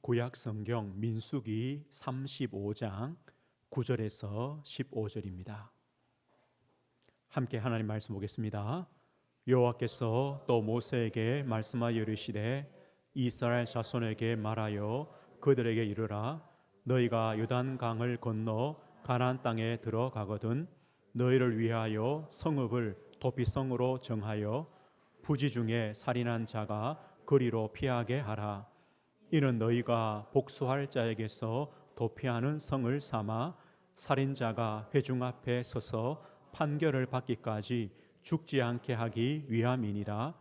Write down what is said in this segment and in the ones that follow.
구약 성경 민수기 35장 9절에서 15절입니다. 함께 하나님 말씀 보겠습니다. 여호와께서 또 모세에게 말씀하여 이르시되 이스라엘 자손에게 말하여 그들에게 이르라. 너희가 요단강을 건너 가나안 땅에 들어가거든 너희를 위하여 성읍을 도피성으로 정하여 부지 중에 살인한 자가 거리로 피하게 하라. 이는 너희가 복수할 자에게서 도피하는 성을 삼아 살인자가 회중 앞에 서서 판결을 받기까지 죽지 않게 하기 위함이니라.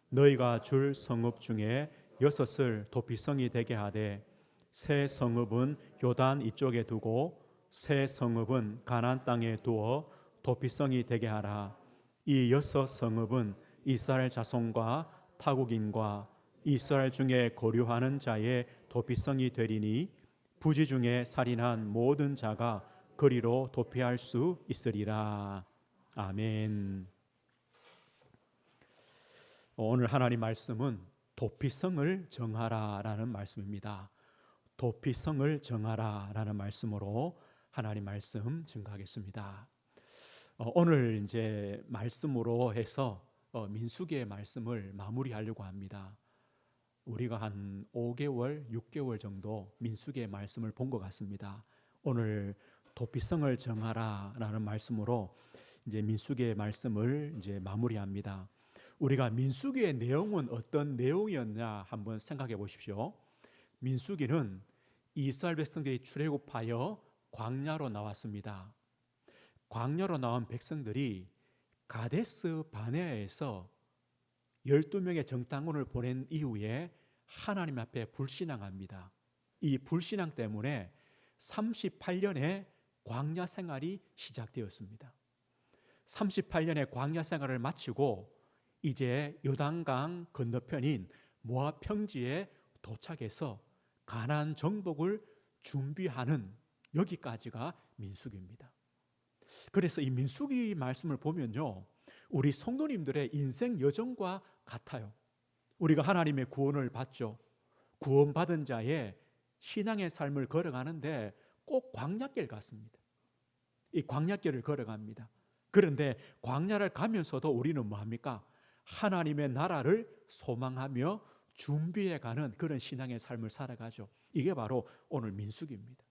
너희가 줄 성읍 중에 6을 도피성이 되게 하되 새 성읍은 요단 이쪽에 두고 새 성읍은 가나안 땅에 두어 도피성이 되게 하라. 이 6 성읍은 이스라엘 자손과 타국인과 이스라엘 중에 거류하는 자의 도피성이 되리니 부지 중에 살인한 모든 자가 거리로 도피할 수 있으리라. 아멘. 오늘 하나님 말씀은 도피성을 정하라라는 말씀입니다. 도피성을 정하라라는 말씀으로 하나님 말씀 증거하겠습니다. 오늘 이제 말씀으로 해서 민수기의 말씀을 마무리하려고 합니다. 우리가 한 5개월, 6개월 정도 민수기의 말씀을 본 것 같습니다. 오늘 도피성을 정하라라는 말씀으로 이제 민수기의 말씀을 이제 마무리합니다. 우리가 민수기의 내용은 어떤 내용이었냐 한번 생각해 보십시오. 민수기는 이스라엘 백성들이 출애굽하여 광야로 나왔습니다. 광야로 나온 백성들이 가데스 바네아에서 12명의 정탐꾼을 보낸 이후에 하나님 앞에 불신앙합니다. 이 불신앙 때문에 38년의 광야 생활이 시작되었습니다. 38년의 광야 생활을 마치고 이제 요단강 건너편인 모압 평지에 도착해서 가나안 정복을 준비하는 여기까지가 민수기입니다. 그래서 이 민수기 말씀을 보면요, 우리 성도님들의 인생 여정과 같아요. 우리가 하나님의 구원을 받죠. 구원받은 자의 신앙의 삶을 걸어가는데 꼭 광야길 같습니다. 이 광야길을 걸어갑니다. 그런데 광야를 가면서도 우리는 뭐합니까? 하나님의 나라를 소망하며 준비해가는 그런 신앙의 삶을 살아가죠. 이게 바로 오늘 민수기입니다.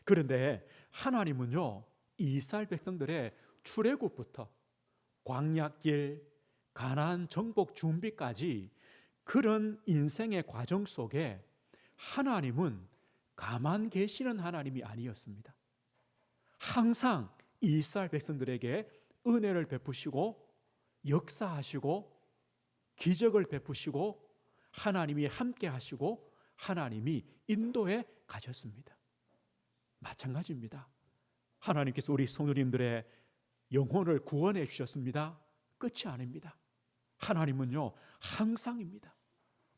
그런데 하나님은요, 이스라엘 백성들의 출애굽부터 광야길, 가나안 정복 준비까지 그런 인생의 과정 속에 하나님은 가만 계시는 하나님이 아니었습니다. 항상 이스라엘 백성들에게 은혜를 베푸시고 역사하시고 기적을 베푸시고 하나님이 함께 하시고 하나님이 인도해 가셨습니다. 마찬가지입니다. 하나님께서 우리 성도님들의 영혼을 구원해 주셨습니다. 끝이 아닙니다. 하나님은요, 항상입니다.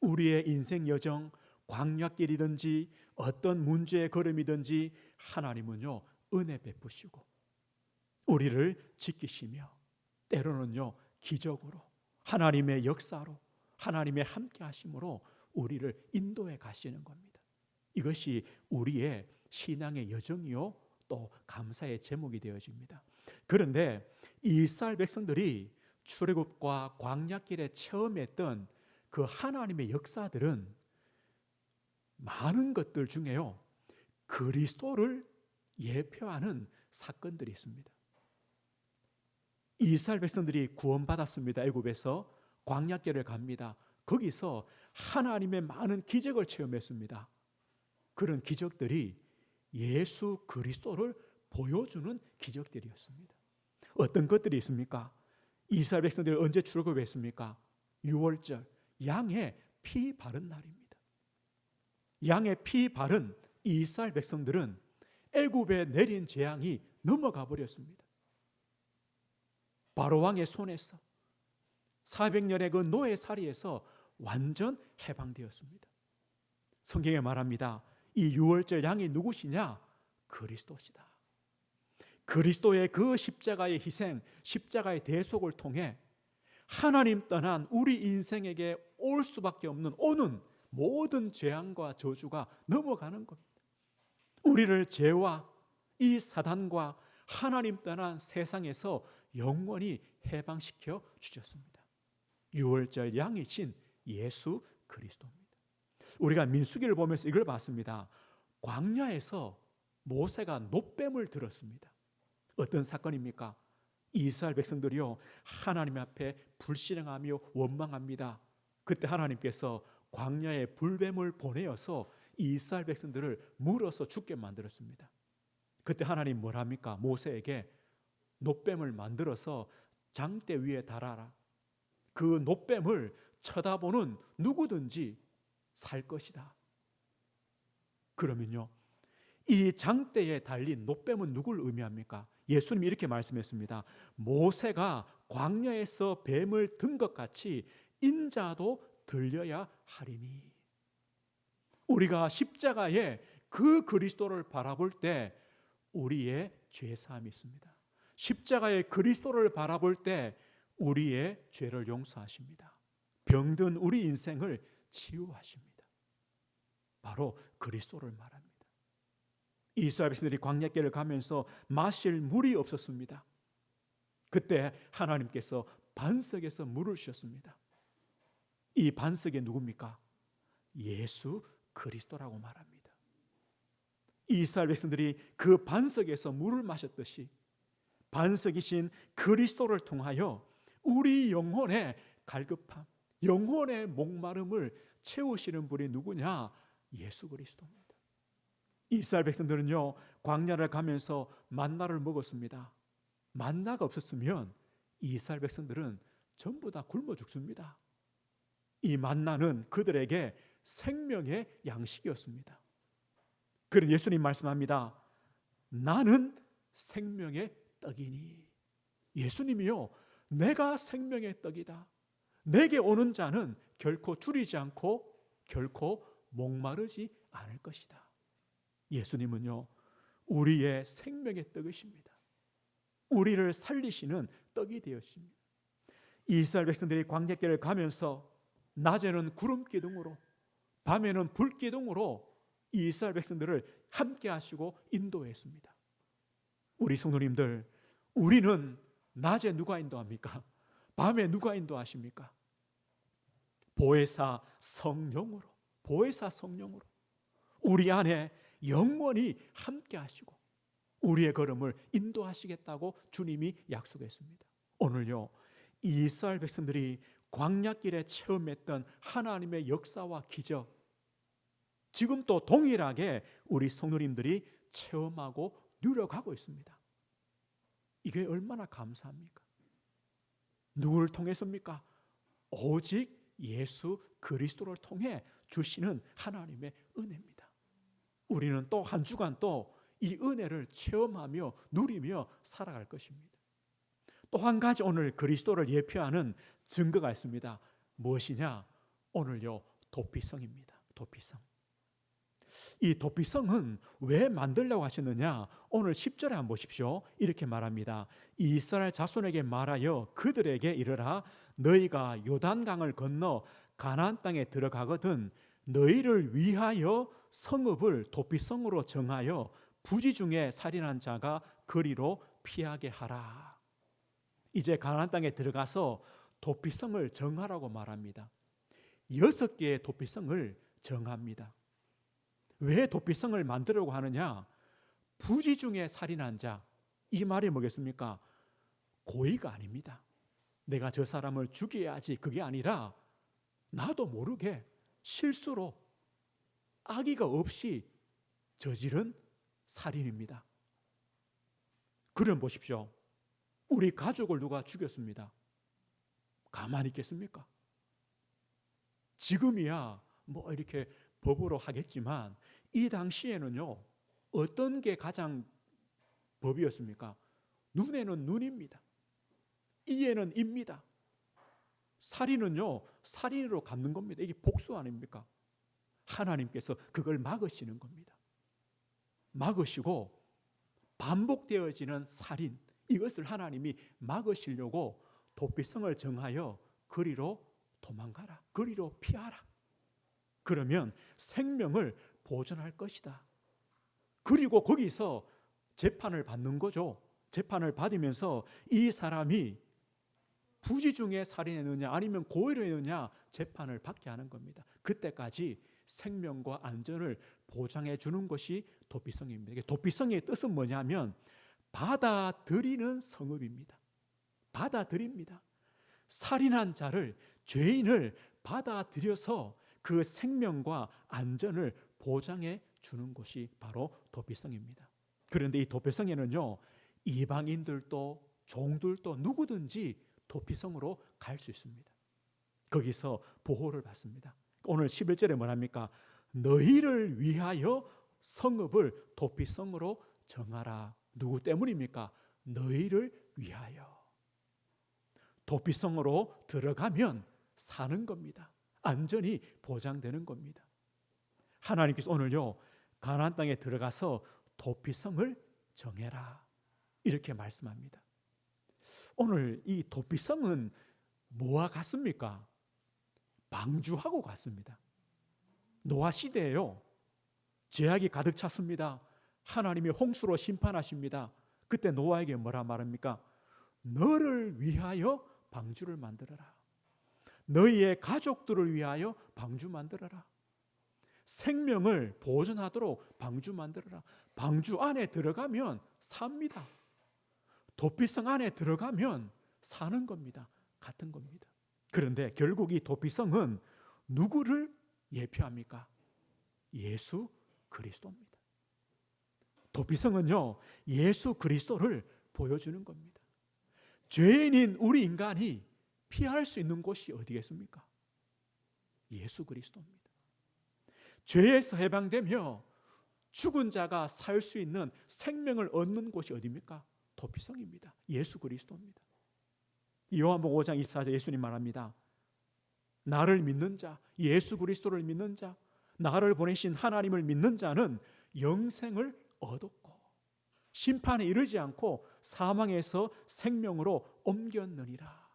우리의 인생 여정, 광야길이든지 어떤 문제의 걸음이든지 하나님은요, 은혜 베푸시고 우리를 지키시며 때로는요, 기적으로 하나님의 역사로 하나님의 함께 하심으로 우리를 인도해 가시는 겁니다. 이것이 우리의 신앙의 여정이요 또 감사의 제목이 되어집니다. 그런데 이스라엘 백성들이 출애굽과 광야길에 체험했던 그 하나님의 역사들은 많은 것들 중에요, 그리스도를 예표하는 사건들이 있습니다. 이스라엘 백성들이 구원받았습니다. 애굽에서 광야길을 갑니다. 거기서 하나님의 많은 기적을 체험했습니다. 그런 기적들이 예수 그리스도를 보여주는 기적들이었습니다. 어떤 것들이 있습니까? 이스라엘 백성들이 언제 출애굽했습니까? 6월절 양의 피 바른 날입니다. 양의 피 바른 이스라엘 백성들은 애굽에 내린 재앙이 넘어가 버렸습니다. 바로 왕의 손에서 400년의 그 노예살이에서 완전 해방되었습니다. 성경에 말합니다. 이 6월절 양이 누구시냐? 그리스도시다. 그리스도의 그 십자가의 희생, 십자가의 대속을 통해 하나님 떠난 우리 인생에게 올 수밖에 없는 오는 모든 재앙과 저주가 넘어가는 겁니다. 우리를 죄와 이 사단과 하나님 떠난 세상에서 영원히 해방시켜 주셨습니다. 유월절 양이신 예수 그리스도입니다. 우리가 민수기를 보면서 이걸 봤습니다. 광야에서 모세가 놋뱀을 들었습니다. 어떤 사건입니까? 이스라엘 백성들이요, 하나님 앞에 불신앙하며 원망합니다. 그때 하나님께서 광야에 불뱀을 보내어서 이스라엘 백성들을 물어서 죽게 만들었습니다. 그때 하나님 뭘 합니까? 모세에게 놋뱀을 만들어서 장대 위에 달아라. 그 놋뱀을 쳐다보는 누구든지 살 것이다. 그러면요, 이 장대에 달린 놋뱀은 누굴 의미합니까? 예수님이 이렇게 말씀했습니다. 모세가 광야에서 뱀을 든 것 같이 인자도 들려야 하리니. 우리가 십자가에 그 그리스도를 바라볼 때 우리의 죄사함이 있습니다. 십자가의 그리스도를 바라볼 때 우리의 죄를 용서하십니다. 병든 우리 인생을 치유하십니다. 바로 그리스도를 말합니다. 이스라엘 백성들이 광야길을 가면서 마실 물이 없었습니다. 그때 하나님께서 반석에서 물을 주셨습니다. 이 반석이 누굽니까? 예수 그리스도라고 말합니다. 이스라엘 백성들이 그 반석에서 물을 마셨듯이 반석이신 그리스도를 통하여 우리 영혼의 갈급함, 영혼의 목마름을 채우시는 분이 누구냐? 예수 그리스도입니다. 이스라엘 백성들은요, 광야를 가면서 만나를 먹었습니다. 만나가 없었으면 이스라엘 백성들은 전부 다 굶어 죽습니다. 이 만나는 그들에게 생명의 양식이었습니다. 그래서 예수님 말씀합니다. 나는 생명의 떡이니. 예수님이요, 내가 생명의 떡이다. 내게 오는 자는 결코 줄이지 않고 결코 목마르지 않을 것이다. 예수님은요, 우리의 생명의 떡이십니다. 우리를 살리시는 떡이 되었습니다. 이스라엘 백성들이 광야길을 가면서 낮에는 구름 기둥으로, 밤에는 불 기둥으로 이스라엘 백성들을 함께 하시고 인도했습니다. 우리 성도님들, 우리는 낮에 누가 인도합니까? 밤에 누가 인도하십니까? 보혜사 성령으로, 보혜사 성령으로 우리 안에 영원히 함께 하시고 우리의 걸음을 인도하시겠다고 주님이 약속했습니다. 오늘요, 이스라엘 백성들이 광야길에 체험했던 하나님의 역사와 기적, 지금 또 동일하게 우리 성도님들이 체험하고 누려가고 있습니다. 이게 얼마나 감사합니까? 누구를 통해서입니까? 오직 예수 그리스도를 통해 주시는 하나님의 은혜입니다. 우리는 또 한 주간 또 이 은혜를 체험하며 누리며 살아갈 것입니다. 또 한 가지 오늘 그리스도를 예표하는 증거가 있습니다. 무엇이냐? 오늘요, 도피성입니다. 도피성. 이 도피성은 왜 만들려고 하셨느냐? 오늘 10절에 한번 보십시오. 이렇게 말합니다. 이스라엘 자손에게 말하여 그들에게 이르라. 너희가 요단강을 건너 가나안 땅에 들어가거든 너희를 위하여 성읍을 도피성으로 정하여 부지 중에 살인한 자가 거리로 피하게 하라. 이제 가나안 땅에 들어가서 도피성을 정하라고 말합니다. 6개의 도피성을 정합니다. 왜 도피성을 만들려고 하느냐? 부지 중에 살인한 자, 이 말이 뭐겠습니까? 고의가 아닙니다. 내가 저 사람을 죽여야지, 그게 아니라 나도 모르게 실수로 악의가 없이 저지른 살인입니다. 그럼 보십시오. 우리 가족을 누가 죽였습니다. 가만히 있겠습니까? 지금이야 뭐 이렇게 법으로 하겠지만 이 당시에는요, 어떤 게 가장 법이었습니까? 눈에는 눈입니다. 이에는 입니다. 살인은요, 살인으로 갚는 겁니다. 이게 복수 아닙니까? 하나님께서 그걸 막으시는 겁니다. 막으시고 반복되어지는 살인, 이것을 하나님이 막으시려고 도피성을 정하여 거리로 도망가라, 거리로 피하라. 그러면 생명을 보존할 것이다. 그리고 거기서 재판을 받는 거죠. 재판을 받으면서 이 사람이 부지 중에 살인했느냐 아니면 고의로 했느냐 재판을 받게 하는 겁니다. 그때까지 생명과 안전을 보장해 주는 것이 도피성입니다. 도피성의 뜻은 뭐냐면 받아들이는 성읍입니다. 받아들입니다. 살인한 자를, 죄인을 받아들여서 그 생명과 안전을 보장해 주는 것이 바로 도피성입니다. 그런데 이 도피성에는요, 이방인들도 종들도 누구든지 도피성으로 갈 수 있습니다. 거기서 보호를 받습니다. 오늘 11절에 뭐랍니까? 너희를 위하여 성읍을 도피성으로 정하라. 누구 때문입니까? 너희를 위하여. 도피성으로 들어가면 사는 겁니다. 안전이 보장되는 겁니다. 하나님께서 오늘요, 가나안 땅에 들어가서 도피성을 정해라 이렇게 말씀합니다. 오늘 이 도피성은 뭐와 같습니까? 방주하고 같습니다. 노아 시대에요, 죄악이 가득 찼습니다. 하나님이 홍수로 심판하십니다. 그때 노아에게 뭐라 말합니까? 너를 위하여 방주를 만들어라. 너희의 가족들을 위하여 방주 만들어라. 생명을 보존하도록 방주 만들어라. 방주 안에 들어가면 삽니다. 도피성 안에 들어가면 사는 겁니다. 같은 겁니다. 그런데 결국 이 도피성은 누구를 예표합니까? 예수 그리스도입니다. 도피성은요, 예수 그리스도를 보여주는 겁니다. 죄인인 우리 인간이 피할 수 있는 곳이 어디겠습니까? 예수 그리스도입니다. 죄에서 해방되며 죽은 자가 살 수 있는 생명을 얻는 곳이 어디입니까? 도피성입니다. 예수 그리스도입니다. 요한복음 5장 24절 예수님 말합니다. 나를 믿는 자, 예수 그리스도를 믿는 자, 나를 보내신 하나님을 믿는 자는 영생을 얻었고 심판에 이르지 않고 사망에서 생명으로 옮겼느니라.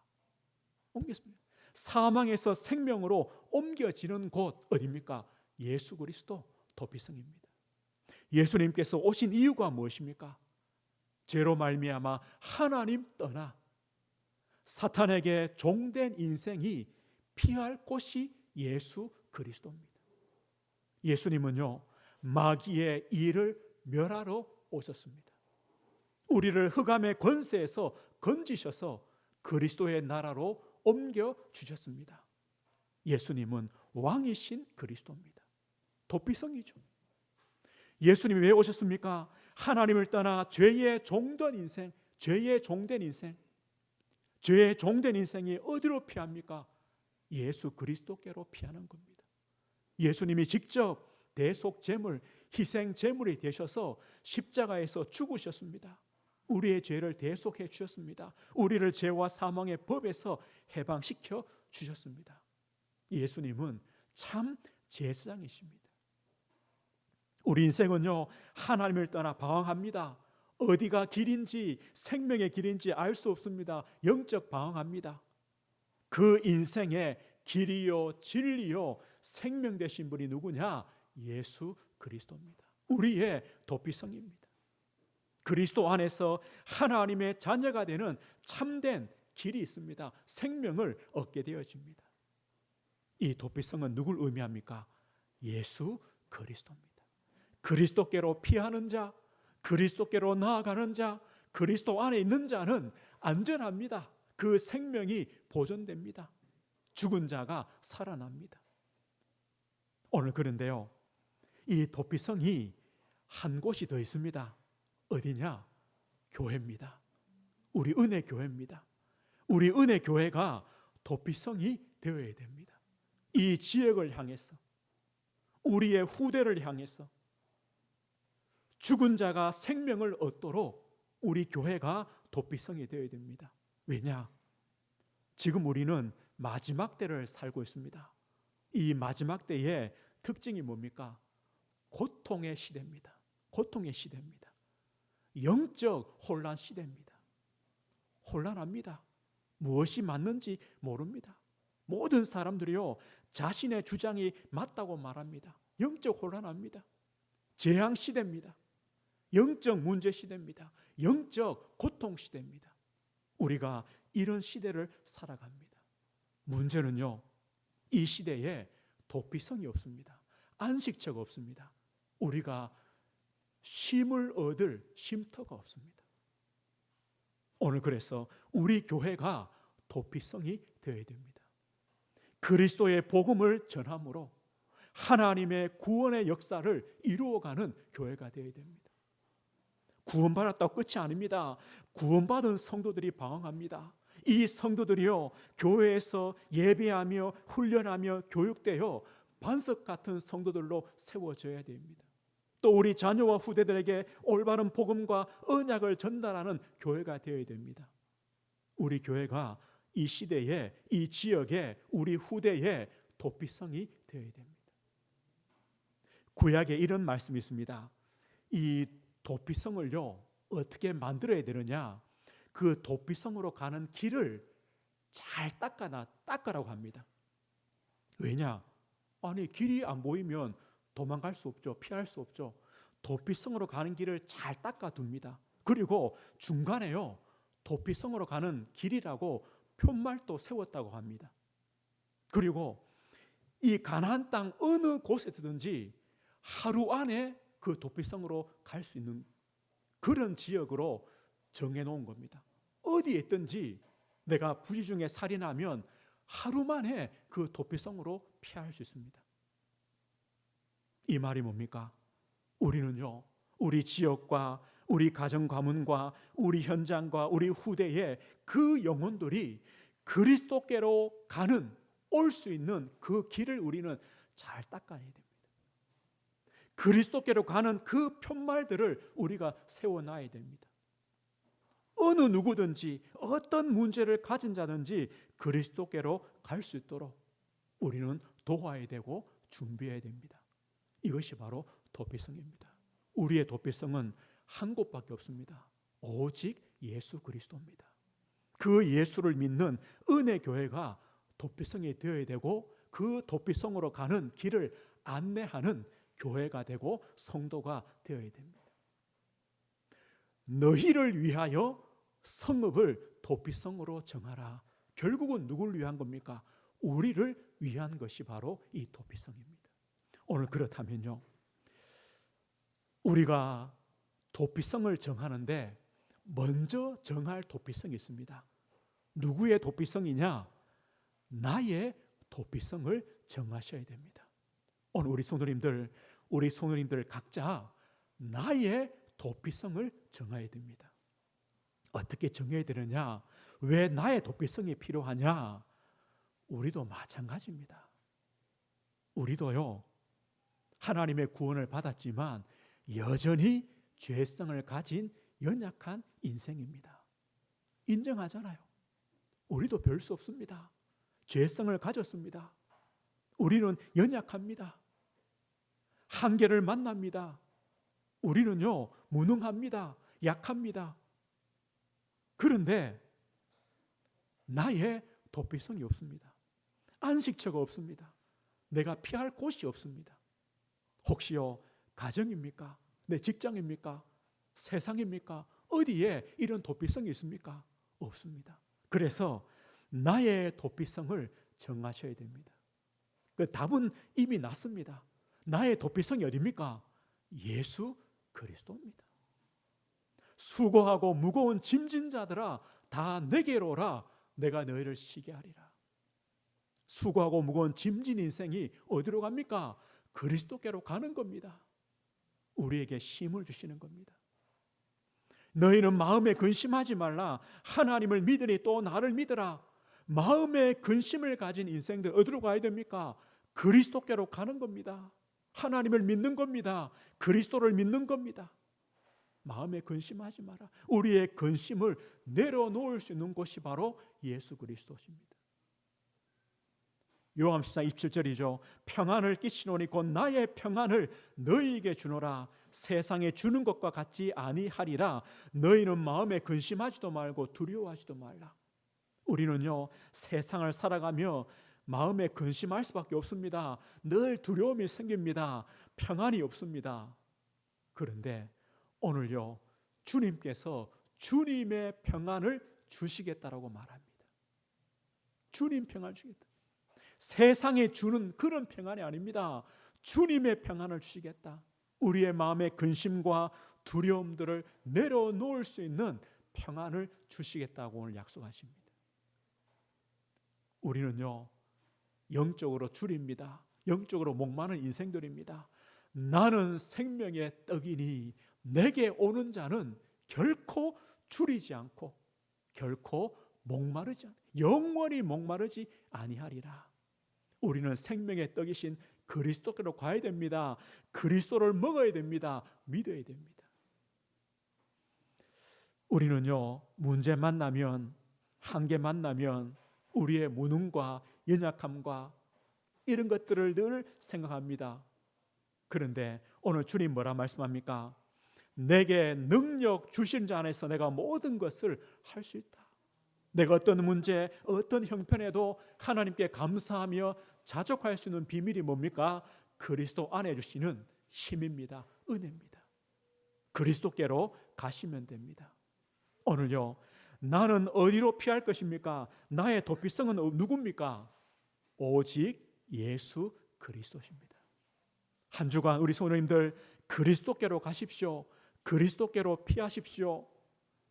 옮겼습니다. 사망에서 생명으로 옮겨지는 곳 어디입니까? 예수 그리스도 도피성입니다. 예수님께서 오신 이유가 무엇입니까? 죄로 말미암아 하나님 떠나 사탄에게 종된 인생이 피할 곳이 예수 그리스도입니다. 예수님은요, 마귀의 일을 멸하러 오셨습니다. 우리를 흑암의 권세에서 건지셔서 그리스도의 나라로 옮겨 주셨습니다. 예수님은 왕이신 그리스도입니다. 도피성이죠. 예수님이 왜 오셨습니까? 하나님을 떠나 죄의 종된 인생, 죄의 종된 인생, 죄의 종된 인생이 어디로 피합니까? 예수 그리스도께로 피하는 겁니다. 예수님이 직접 대속 제물, 희생 제물이 되셔서 십자가에서 죽으셨습니다. 우리의 죄를 대속해 주셨습니다. 우리를 죄와 사망의 법에서 해방시켜 주셨습니다. 예수님은 참 제사장이십니다. 우리 인생은요, 하나님을 떠나 방황합니다. 어디가 길인지, 생명의 길인지 알 수 없습니다. 영적 방황합니다. 그 인생의 길이요 진리요 생명 되신 분이 누구냐? 예수 그리스도입니다. 우리의 도피성입니다. 그리스도 안에서 하나님의 자녀가 되는 참된 길이 있습니다. 생명을 얻게 되어집니다. 이 도피성은 누굴 의미합니까? 예수 그리스도입니다. 그리스도께로 피하는 자, 그리스도께로 나아가는 자, 그리스도 안에 있는 자는 안전합니다. 그 생명이 보존됩니다. 죽은 자가 살아납니다. 오늘 그런데요, 이 도피성이 한 곳이 더 있습니다. 어디냐? 교회입니다. 우리 은혜 교회입니다. 우리 은혜 교회가 도피성이 되어야 됩니다. 이 지역을 향해서, 우리의 후대를 향해서 죽은 자가 생명을 얻도록 우리 교회가 도피성이 되어야 됩니다. 왜냐? 지금 우리는 마지막 때를 살고 있습니다. 이 마지막 때의 특징이 뭡니까? 고통의 시대입니다. 고통의 시대입니다. 영적 혼란 시대입니다. 혼란합니다. 무엇이 맞는지 모릅니다. 모든 사람들이요, 자신의 주장이 맞다고 말합니다. 영적 혼란합니다. 재앙 시대입니다. 영적 문제 시대입니다. 영적 고통 시대입니다. 우리가 이런 시대를 살아갑니다. 문제는요, 이 시대에 도피성이 없습니다. 안식처가 없습니다. 우리가 쉼을 얻을 쉼터가 없습니다. 오늘 그래서 우리 교회가 도피성이 되어야 됩니다. 그리스도의 복음을 전함으로 하나님의 구원의 역사를 이루어가는 교회가 되어야 됩니다. 구원받았다고 끝이 아닙니다. 구원받은 성도들이 방황합니다. 이 성도들이요, 교회에서 예배하며 훈련하며 교육되어 반석 같은 성도들로 세워져야 됩니다. 또 우리 자녀와 후대들에게 올바른 복음과 언약을 전달하는 교회가 되어야 됩니다. 우리 교회가 이 시대에, 이 지역에, 우리 후대에 도피성이 되어야 됩니다. 구약에 이런 말씀이 있습니다. 이 도피성을요, 어떻게 만들어야 되느냐? 그 도피성으로 가는 길을 잘 닦아라고 합니다. 왜냐? 아니, 길이 안 보이면 도망갈 수 없죠. 피할 수 없죠. 도피성으로 가는 길을 잘 닦아둡니다. 그리고 중간에요, 도피성으로 가는 길이라고 푯말도 세웠다고 합니다. 그리고 이 가나안 땅 어느 곳에서든지 하루 안에 그 도피성으로 갈 수 있는 그런 지역으로 정해놓은 겁니다. 어디에 있든지 내가 부지 중에 살인하면 하루 만에 그 도피성으로 피할 수 있습니다. 이 말이 뭡니까? 우리는요, 우리 지역과 우리 가정 가문과 우리 현장과 우리 후대에 그 영혼들이 그리스도께로 가는, 올 수 있는 그 길을 우리는 잘 닦아야 됩니다. 그리스도께로 가는 그 푯말들을 우리가 세워놔야 됩니다. 어느 누구든지 어떤 문제를 가진 자든지 그리스도께로 갈 수 있도록 우리는 도와야 되고 준비해야 됩니다. 이것이 바로 도피성입니다. 우리의 도피성은 한 곳밖에 없습니다. 오직 예수 그리스도입니다. 그 예수를 믿는 은혜 교회가 도피성이 되어야 되고 그 도피성으로 가는 길을 안내하는 교회가 되고 성도가 되어야 됩니다. 너희를 위하여 성읍을 도피성으로 정하라. 결국은 누구를 위한 겁니까? 우리를 위한 것이 바로 이 도피성입니다. 오늘 그렇다면요, 우리가 도피성을 정하는데 먼저 정할 도피성이 있습니다. 누구의 도피성이냐? 나의 도피성을 정하셔야 됩니다. 오늘 우리 성도님들 각자 나의 도피성을 정해야 됩니다. 어떻게 정해야 되느냐? 왜 나의 도피성이 필요하냐? 우리도 마찬가지입니다. 우리도요, 하나님의 구원을 받았지만 여전히 죄성을 가진 연약한 인생입니다. 인정하잖아요. 우리도 별 수 없습니다. 죄성을 가졌습니다. 우리는 연약합니다. 한계를 만납니다. 우리는요, 무능합니다. 약합니다. 그런데 나의 도피성이 없습니다. 안식처가 없습니다. 내가 피할 곳이 없습니다. 혹시요, 가정입니까? 내 직장입니까? 세상입니까? 어디에 이런 도피성이 있습니까? 없습니다. 그래서 나의 도피성을 정하셔야 됩니다. 그 답은 이미 났습니다. 나의 도피성이 어디입니까? 예수 그리스도입니다. 수고하고 무거운 짐진 자들아 다 내게로 오라. 내가 너희를 쉬게 하리라. 수고하고 무거운 짐진 인생이 어디로 갑니까? 그리스도께로 가는 겁니다. 우리에게 힘을 주시는 겁니다. 너희는 마음에 근심하지 말라. 하나님을 믿으니 또 나를 믿으라. 마음에 근심을 가진 인생들 어디로 가야 됩니까? 그리스도께로 가는 겁니다. 하나님을 믿는 겁니다. 그리스도를 믿는 겁니다. 마음에 근심하지 마라. 우리의 근심을 내려놓을 수 있는 곳이 바로 예수 그리스도십니다. 요한복음 27절이죠. 평안을 끼치노니 곧 나의 평안을 너희에게 주노라. 세상에 주는 것과 같지 아니하리라. 너희는 마음에 근심하지도 말고 두려워하지도 말라. 우리는요, 세상을 살아가며 마음에 근심할 수밖에 없습니다. 늘 두려움이 생깁니다. 평안이 없습니다. 그런데 오늘요, 주님께서 주님의 평안을 주시겠다라고 말합니다. 주님 평안을 주겠다. 세상에 주는 그런 평안이 아닙니다. 주님의 평안을 주시겠다. 우리의 마음의 근심과 두려움들을 내려놓을 수 있는 평안을 주시겠다고 오늘 약속하십니다. 우리는요, 영적으로 줄입니다. 영적으로 목마른 인생들입니다. 나는 생명의 떡이니 내게 오는 자는 결코 줄이지 않고 결코 목마르지 않고 영원히 목마르지 아니하리라. 우리는 생명의 떡이신 그리스도께로 가야 됩니다. 그리스도를 먹어야 됩니다. 믿어야 됩니다. 우리는요, 문제 만나면, 한계 만나면 우리의 무능과 연약함과 이런 것들을 늘 생각합니다. 그런데 오늘 주님 뭐라 말씀합니까? 내게 능력 주신 자 안에서 내가 모든 것을 할 수 있다. 내가 어떤 문제, 어떤 형편에도 하나님께 감사하며 자족할 수 있는 비밀이 뭡니까? 그리스도 안에 주시는 힘입니다. 은혜입니다. 그리스도께로 가시면 됩니다. 오늘요, 나는 어디로 피할 것입니까? 나의 도피성은 누굽니까? 오직 예수 그리스도십니다. 한 주간 우리 성도님들 그리스도께로 가십시오. 그리스도께로 피하십시오.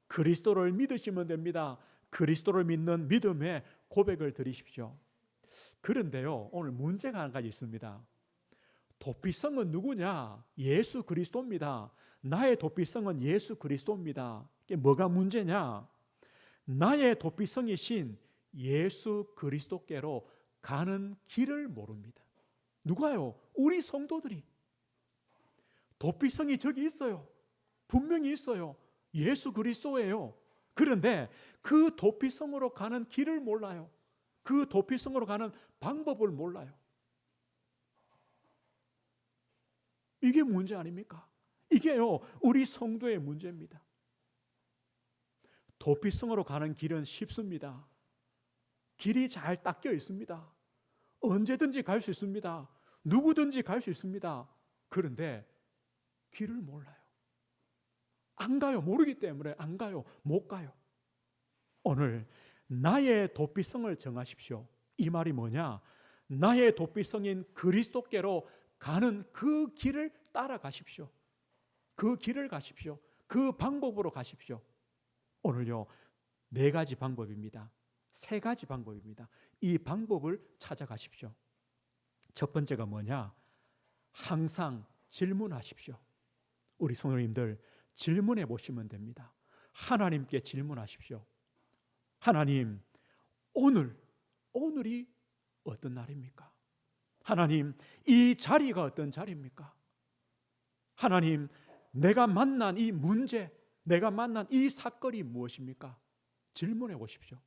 그리스도를 믿으시면 됩니다. 그리스도를 믿는 믿음의 고백을 드리십시오. 그런데요, 오늘 문제가 한 가지 있습니다. 도피성은 누구냐? 예수 그리스도입니다. 나의 도피성은 예수 그리스도입니다. 이게 뭐가 문제냐? 나의 도피성이신 예수 그리스도께로 가는 길을 모릅니다. 누가요? 우리 성도들이. 도피성이 저기 있어요. 분명히 있어요. 예수 그리스도예요. 그런데 그 도피성으로 가는 길을 몰라요. 그 도피성으로 가는 방법을 몰라요. 이게 문제 아닙니까? 이게요, 우리 성도의 문제입니다. 도피성으로 가는 길은 쉽습니다. 길이 잘 닦여 있습니다. 언제든지 갈 수 있습니다. 누구든지 갈 수 있습니다. 그런데 길을 몰라요. 안 가요. 모르기 때문에 안 가요. 못 가요. 오늘 나의 도피성을 정하십시오. 이 말이 뭐냐? 나의 도피성인 그리스도께로 가는 그 길을 따라가십시오. 그 길을 가십시오. 그 방법으로 가십시오. 오늘요, 4가지 방법입니다. 3가지 방법입니다. 이 방법을 찾아가십시오. 첫 번째가 뭐냐? 항상 질문하십시오. 우리 성도님들 질문해 보시면 됩니다. 하나님께 질문하십시오. 하나님, 오늘이 어떤 날입니까? 하나님, 이 자리가 어떤 자리입니까? 하나님, 내가 만난 이 문제, 내가 만난 이 사건이 무엇입니까? 질문해 보십시오.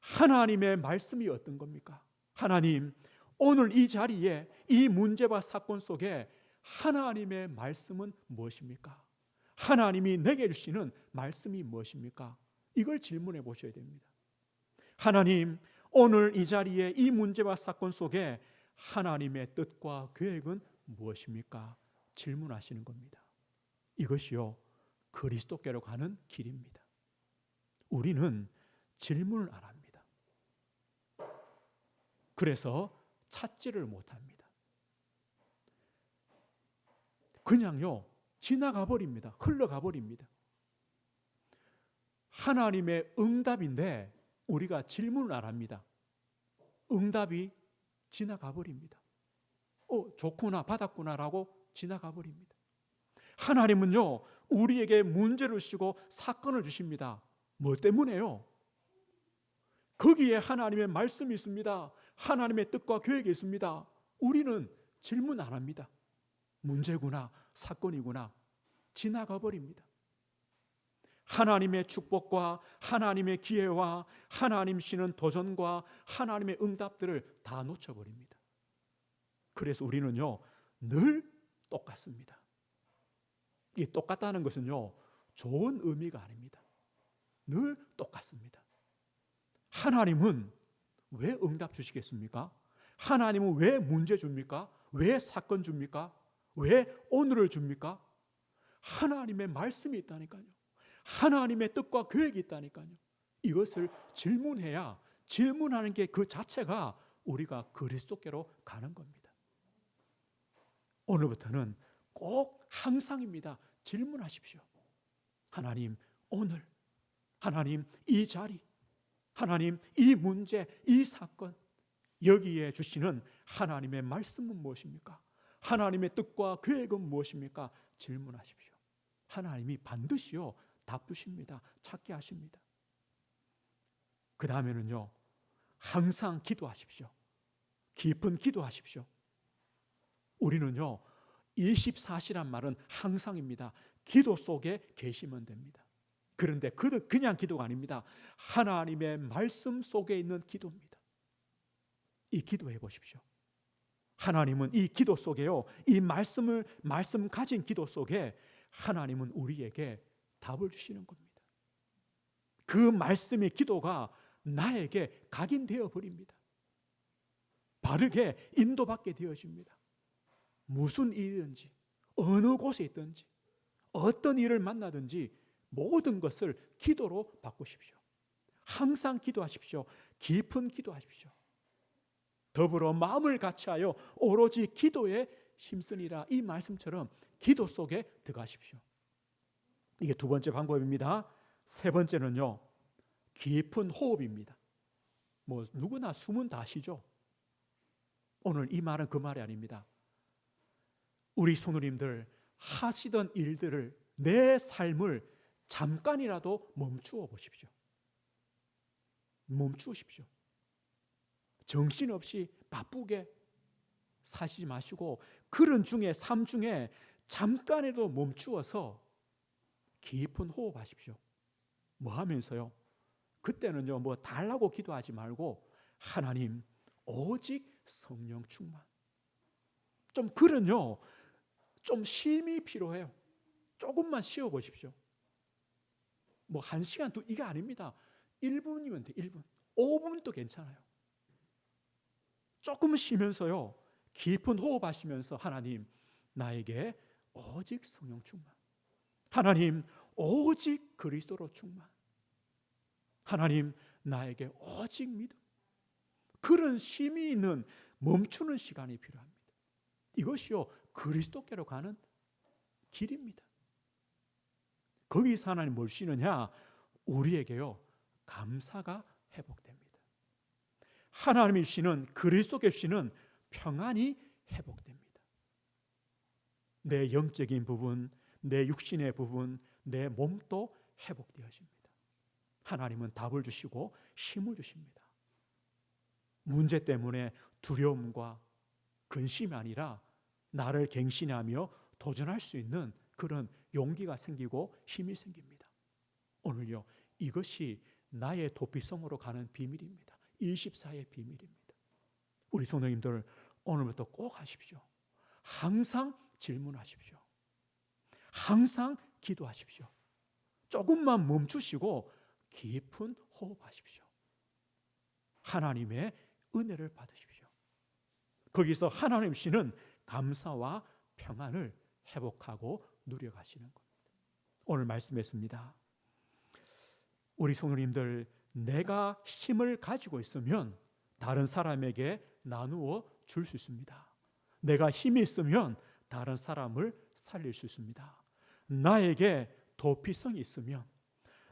하나님의 말씀이 어떤 겁니까? 하나님, 오늘 이 자리에 이 문제와 사건 속에 하나님의 말씀은 무엇입니까? 하나님이 내게 주시는 말씀이 무엇입니까? 이걸 질문해 보셔야 됩니다. 하나님, 오늘 이 자리에 이 문제와 사건 속에 하나님의 뜻과 계획은 무엇입니까? 질문하시는 겁니다. 이것이요, 그리스도께로 가는 길입니다. 우리는 질문을 안 합니다. 그래서 찾지를 못합니다. 그냥요, 지나가 버립니다. 흘러가 버립니다. 하나님의 응답인데 우리가 질문을 안 합니다. 응답이 지나가 버립니다. 좋구나, 받았구나라고 지나가 버립니다. 하나님은요, 우리에게 문제를 주시고 사건을 주십니다. 뭐 때문에요? 거기에 하나님의 말씀이 있습니다. 하나님의 뜻과 계획이 있습니다. 우리는 질문 안 합니다. 문제구나, 사건이구나, 지나가 버립니다. 하나님의 축복과 하나님의 기회와 하나님 주시는 도전과 하나님의 응답들을 다 놓쳐버립니다. 그래서 우리는요, 늘 똑같습니다. 이 똑같다는 것은요, 좋은 의미가 아닙니다. 늘 똑같습니다. 하나님은 왜 응답 주시겠습니까? 하나님은 왜 문제 줍니까? 왜 사건 줍니까? 왜 오늘을 줍니까? 하나님의 말씀이 있다니까요. 하나님의 뜻과 계획이 있다니까요. 이것을 질문해야, 질문하는 게 그 자체가 우리가 그리스도께로 가는 겁니다. 오늘부터는 꼭 항상입니다. 질문하십시오. 하나님, 오늘, 하나님, 이 자리, 하나님, 이 문제, 이 사건, 여기에 주시는 하나님의 말씀은 무엇입니까? 하나님의 뜻과 계획은 무엇입니까? 질문하십시오. 하나님이 반드시요 답 주십니다. 찾게 하십니다. 그 다음에는요, 항상 기도하십시오. 깊은 기도하십시오. 우리는요, 24시란 말은 항상입니다. 기도 속에 계시면 됩니다. 그런데 그냥 기도가 아닙니다. 하나님의 말씀 속에 있는 기도입니다. 이 기도해 보십시오. 하나님은 이 기도 속에요, 이 말씀 가진 기도 속에 하나님은 우리에게 답을 주시는 겁니다. 그 말씀의 기도가 나에게 각인되어 버립니다. 바르게 인도받게 되어집니다. 무슨 일이든지, 어느 곳에 있든지, 어떤 일을 만나든지 모든 것을 기도로 바꾸십시오. 항상 기도하십시오. 깊은 기도하십시오. 더불어 마음을 같이하여 오로지 기도에 힘쓰니라, 이 말씀처럼 기도 속에 들어가십시오. 이게 두 번째 방법입니다. 세 번째는요, 깊은 호흡입니다. 뭐 누구나 숨은 다 쉬죠. 오늘 이 말은 그 말이 아닙니다. 우리 성도님들 하시던 일들을, 내 삶을 잠깐이라도 멈추어 보십시오. 멈추십시오. 정신없이 바쁘게 사시지 마시고 그런 중에, 삶 중에 잠깐이라도 멈추어서 깊은 호흡하십시오. 뭐 하면서요? 그때는요, 뭐 달라고 기도하지 말고 하나님, 오직 성령 충만. 좀 그런요, 좀 쉼이 필요해요. 조금만 쉬어 보십시오. 뭐 1시간, 이게 아닙니다. 1분이면 돼. 1분, 5분도 괜찮아요. 조금 쉬면서요, 깊은 호흡하시면서 하나님, 나에게 오직 성령 충만. 하나님, 오직 그리스도로 충만. 하나님, 나에게 오직 믿음. 그런 쉼이 있는 멈추는 시간이 필요합니다. 이것이요, 그리스도께로 가는 길입니다. 거기서 하나님 뭘 쉬느냐? 우리에게요, 감사가 회복됩니다. 하나님이 주시는, 그리스도께 주시는 평안이 회복됩니다. 내 영적인 부분, 내 육신의 부분, 내 몸도 회복되어집니다. 하나님은 답을 주시고 힘을 주십니다. 문제 때문에 두려움과 근심이 아니라 나를 갱신하며 도전할 수 있는 그런 용기가 생기고 힘이 생깁니다. 오늘요, 이것이 나의 도피성으로 가는 비밀입니다. 24의 비밀입니다. 우리 성도님들 오늘부터 꼭 하십시오. 항상 질문하십시오. 항상 기도하십시오. 조금만 멈추시고 깊은 호흡하십시오. 하나님의 은혜를 받으십시오. 거기서 하나님 주시는 감사와 평안을 회복하고 누려가시는 겁니다. 오늘 말씀했습니다. 우리 성도님들, 내가 힘을 가지고 있으면 다른 사람에게 나누어 줄 수 있습니다. 내가 힘이 있으면 다른 사람을 살릴 수 있습니다. 나에게 도피성이 있으면,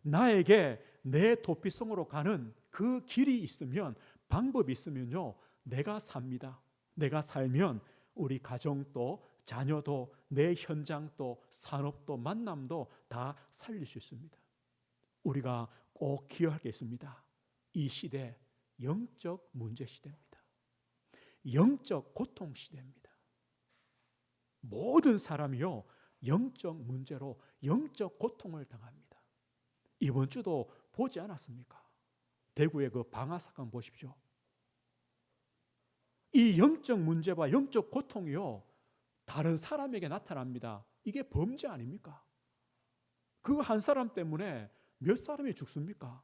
나에게 내 도피성으로 가는 그 길이 있으면, 방법이 있으면요, 내가 삽니다. 내가 살면 우리 가정도, 자녀도, 내 현장도, 산업도, 만남도 다 살릴 수 있습니다. 우리가 꼭 기억할 게 있습니다. 이 시대 영적 문제 시대입니다. 영적 고통 시대입니다. 모든 사람이요, 영적 문제로 영적 고통을 당합니다. 이번 주도 보지 않았습니까? 대구의 그 방화 사건 보십시오. 이 영적 문제와 영적 고통이요, 다른 사람에게 나타납니다. 이게 범죄 아닙니까? 그 한 사람 때문에 몇 사람이 죽습니까?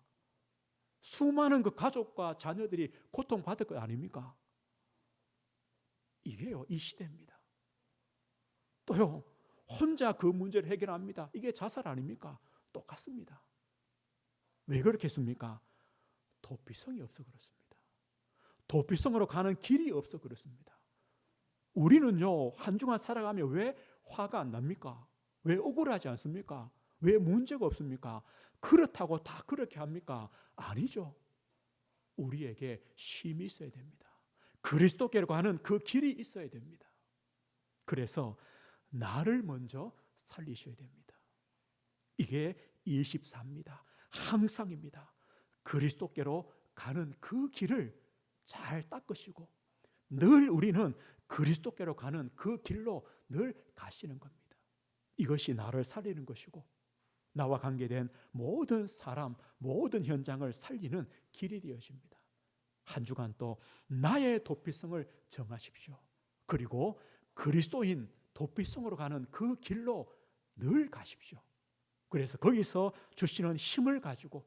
수많은 그 가족과 자녀들이 고통받을 것 아닙니까? 이게요, 이 시대입니다. 또요, 혼자 그 문제를 해결합니다. 이게 자살 아닙니까? 똑같습니다. 왜 그렇겠습니까? 도피성이 없어 그렇습니다. 도피성으로 가는 길이 없어 그렇습니다. 우리는요, 한 주간 살아가며 왜 화가 안 납니까? 왜 억울하지 않습니까? 왜 문제가 없습니까? 그렇다고 다 그렇게 합니까? 아니죠. 우리에게 쉼이 있어야 됩니다. 그리스도께로 가는 그 길이 있어야 됩니다. 그래서 나를 먼저 살리셔야 됩니다. 이게 24입니다. 항상입니다. 그리스도께로 가는 그 길을 잘 닦으시고 늘 우리는 그리스도께로 가는 그 길로 늘 가시는 겁니다. 이것이 나를 살리는 것이고 나와 관계된 모든 사람, 모든 현장을 살리는 길이 되어집니다. 한 주간 또 나의 도피성을 정하십시오. 그리고 그리스도인 도피성으로 가는 그 길로 늘 가십시오. 그래서 거기서 주시는 힘을 가지고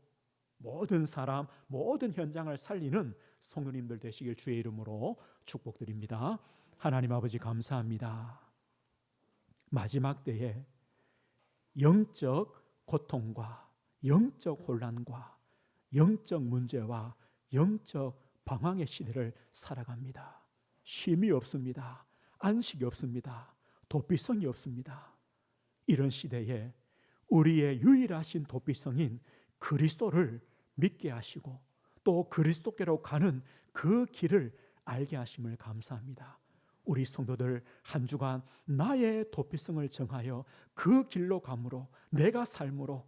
모든 사람, 모든 현장을 살리는 성도님들 되시길 주의 이름으로 축복드립니다. 하나님 아버지 감사합니다. 마지막 때에 영적 고통과 영적 혼란과 영적 문제와 영적 방황의 시대를 살아갑니다. 쉼이 없습니다. 안식이 없습니다. 도피성이 없습니다. 이런 시대에 우리의 유일하신 도피성인 그리스도를 믿게 하시고 또 그리스도께로 가는 그 길을 알게 하심을 감사합니다. 우리 성도들 한 주간 나의 도피성을 정하여 그 길로 감으로 내가 삶으로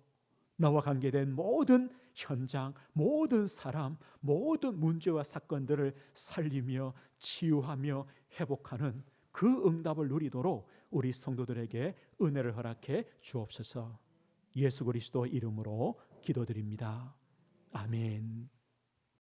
나와 관계된 모든 현장, 모든 사람, 모든 문제와 사건들을 살리며 치유하며 회복하는 그 응답을 누리도록 우리 성도들에게 은혜를 허락해 주옵소서. 예수 그리스도 이름으로 기도드립니다. 아멘.